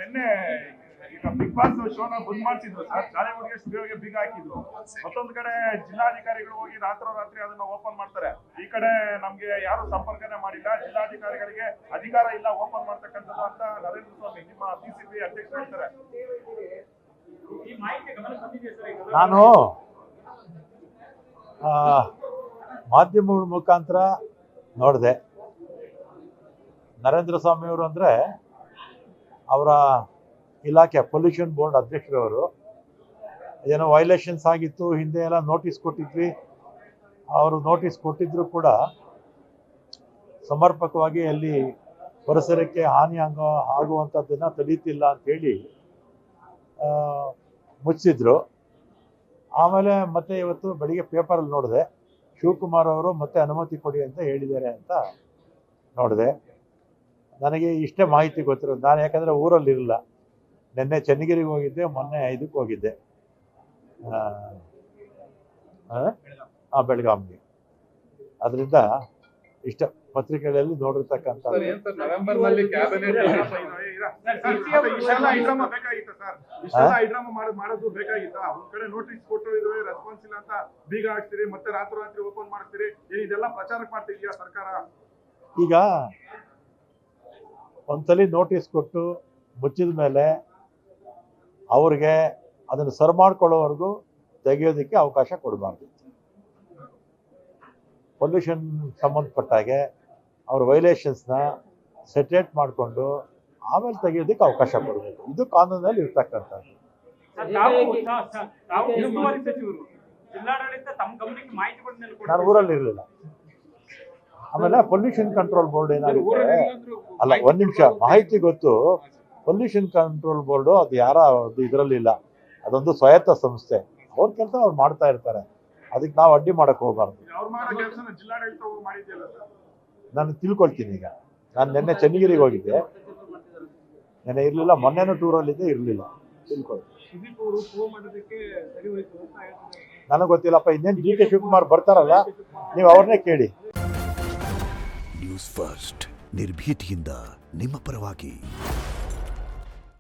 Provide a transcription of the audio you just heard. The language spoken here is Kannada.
ನಿನ್ನೆ ಈಗ ಬಿಗ್ ಬಾಸ್ ಶೋನ ಬಂದ್ ಮಾಡ್ತಿದ್ರು ಸರ್, ಶಾಲೆಗಳಿಗೆ ಸ್ಟುಡಿಯೋಗೆ ಬೀಗ ಹಾಕಿದ್ರು. ಮತ್ತೊಂದ್ ಕಡೆ ಜಿಲ್ಲಾಧಿಕಾರಿಗಳು ಹೋಗಿ ರಾತ್ರೋರಾತ್ರಿ ಅದನ್ನ ಓಪನ್ ಮಾಡ್ತಾರೆ. ಈ ಕಡೆ ನಮ್ಗೆ ಯಾರು ಸಂಪರ್ಕನೇ ಮಾಡಿಲ್ಲ, ಜಿಲ್ಲಾಧಿಕಾರಿಗಳಿಗೆ ಅಧಿಕಾರ ಇಲ್ಲ ಓಪನ್ ಮಾಡ್ತಕ್ಕಂಥದ್ದು ಅಂತ ನರೇಂದ್ರ ಸ್ವಾಮಿ ನಿಮ್ಮ ಬಿಸಿಪಿ ಅಧ್ಯಕ್ಷರು ಹೇಳ್ತಾರೆ. ನಾನು ಮಾಧ್ಯಮಗಳ ಮುಖಾಂತರ ನೋಡಿದೆ. ನರೇಂದ್ರ ಸ್ವಾಮಿ ಅವರು ಅಂದರೆ ಅವರ ಇಲಾಖೆ ಪೊಲ್ಯೂಷನ್ ಬೋರ್ಡ್ ಅಧ್ಯಕ್ಷರವರು. ಏನೋ ವೈಲೇಷನ್ಸ್ ಆಗಿತ್ತು, ಹಿಂದೆ ಎಲ್ಲ ನೋಟಿಸ್ ಕೊಟ್ಟಿದ್ವಿ. ಅವರು ನೋಟಿಸ್ ಕೊಟ್ಟಿದ್ರು ಕೂಡ ಸಮರ್ಪಕವಾಗಿ ಅಲ್ಲಿ ಪರಿಸರಕ್ಕೆ ಹಾನಿ ಆಗುವಂಥದ್ದನ್ನು ತಡೀತಿಲ್ಲ ಅಂಥೇಳಿ ಮುಚ್ಚಿದ್ರು. ಆಮೇಲೆ ಮತ್ತೆ ಇವತ್ತು ಬೆಳಿಗ್ಗೆ ಪೇಪರಲ್ಲಿ ನೋಡಿದೆ, ಶಿವಕುಮಾರ್ ಅವರು ಮತ್ತೆ ಅನುಮತಿ ಕೊಡಿ ಅಂತ ಹೇಳಿದ್ದಾರೆ ಅಂತ ನೋಡಿದೆ. ನನಗೆ ಇಷ್ಟೇ ಮಾಹಿತಿ ಗೊತ್ತಿರೋದು. ನಾನು ಯಾಕಂದರೆ ಊರಲ್ಲಿರಲಿಲ್ಲ. ನಿನ್ನೆ ಚನ್ನಗಿರಿಗೆ ಹೋಗಿದ್ದೆ, ಮೊನ್ನೆ ಇದಕ್ಕೆ ಹೋಗಿದ್ದೆ, ಬೆಳಗಾವಿಗೆ. ಅದರಿಂದ ಇಷ್ಟ ಪತ್ರಿಕೆಗಳಲ್ಲಿ ನೋಡಿರ್ತಕ್ಕಂಥ ಮಾಡೋದು ಬೇಕಾಗಿತ್ತ? ಒಂದ್ ಕಡೆ ನೋಟಿಸ್ ಕೊಟ್ಟು ರೆಸ್ಪಾನ್ಸ್ ಇಲ್ಲ ಅಂತ ಬೀಗ ಹಾಕ್ತೀರಿ, ಮತ್ತೆ ರಾತ್ರೋರಾತ್ರಿ ಓಪನ್ ಮಾಡ್ತೀರಿ, ಇದೆಲ್ಲ ಪ್ರಚಾರಕ್ಕೆ ಮಾಡ್ತಿದ್ಯಾ ಸರ್ಕಾರ? ಈಗ ಒಂದ್ಸಲಿ ನೋಟಿಸ್ ಕೊಟ್ಟು ಮುಚ್ಚಿದ ಮೇಲೆ ಅವ್ರಿಗೆ ಅದನ್ನು ಸರ್ ಮಾಡ್ಕೊಳ್ಳೋವರೆಗೂ ತೆಗೆಯೋದಕ್ಕೆ ಅವಕಾಶ ಕೊಡಬಾರ್ದು. ಪೊಲ್ಯೂಷನ್ ಸಂಬಂಧಪಟ್ಟಾಗೆ ಅವ್ರ ವೈಲೇಷನ್ಸ್ನ ಸೆಟ್ರೇಟ್ ಮಾಡಿಕೊಂಡು ಆಮೇಲೆ ತೆಗೆಯೋದಕ್ಕೆ ಅವಕಾಶ ಕೊಡಬೇಕು. ಇದು ಕಾನೂನಲ್ಲಿ ಇರ್ತಕ್ಕಂಥದ್ದು. ನಾನು ಊರಲ್ಲಿ ಇರಲಿಲ್ಲ. ಆಮೇಲೆ ಪೊಲ್ಯೂಷನ್ ಕಂಟ್ರೋಲ್ ಬೋರ್ಡ್ ಏನಾಗುತ್ತೆ, ಅಲ್ಲ ಒಂದ್ ನಿಮಿಷ, ಮಾಹಿತಿ ಗೊತ್ತು. ಪೊಲ್ಯೂಷನ್ ಕಂಟ್ರೋಲ್ ಬೋರ್ಡು ಅದು ಯಾರ ಇದರಲ್ಲಿಲ್ಲ, ಅದೊಂದು ಸ್ವಾಯತ್ತ ಸಂಸ್ಥೆ. ಅವ್ರ ಕೆಲಸ ಅವ್ರು ಮಾಡ್ತಾ ಇರ್ತಾರೆ, ಅದಕ್ಕೆ ನಾವು ಅಡ್ಡಿ ಮಾಡಕ್ ಹೋಗ್ಬಾರ್ದು. ನಾನು ತಿಳ್ಕೊಳ್ತೀನಿ. ಈಗ ನಾನು ನಿನ್ನೆ ಚನ್ನಗಿರಿಗೆ ಹೋಗಿದ್ದೆ, ನೆನ್ನೆ ಇರಲಿಲ್ಲ, ಮೊನ್ನೆನೂ ಟೂರಲ್ಲಿದ್ದೆ, ಇರಲಿಲ್ಲ. ತಿಳ್ಕೊಳ್ತೀನಿ. ನನಗೆ ಗೊತ್ತಿಲ್ಲಪ್ಪ. ಇನ್ನೇನು ಡಿ ಕೆ ಶಿವಕುಮಾರ್ ಬರ್ತಾರಲ್ಲ, ನೀವು ಅವ್ರನ್ನೇ ಕೇಳಿ. ನ್ಯೂಸ್ ಫಸ್ಟ್, ನಿರ್ಭೀತಿಯಿಂದ ನಿಮ್ಮ ಪರವಾಗಿ.